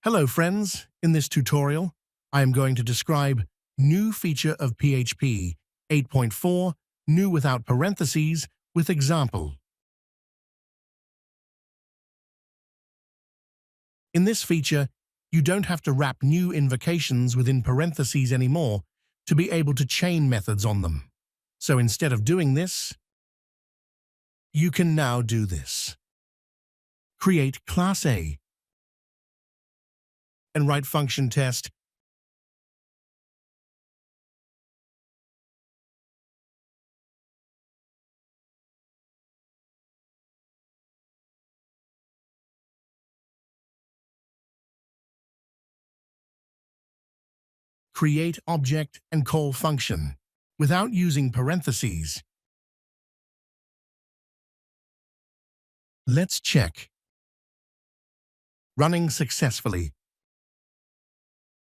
Hello friends, in this tutorial, I am going to describe new feature of PHP 8.4, new without parentheses, with example. In this feature, you don't have to wrap new invocations within parentheses anymore to be able to chain methods on them. So instead of doing this, you can now do this. Create class A and write function test. Create object and call function without using parentheses. Let's check. Running successfully.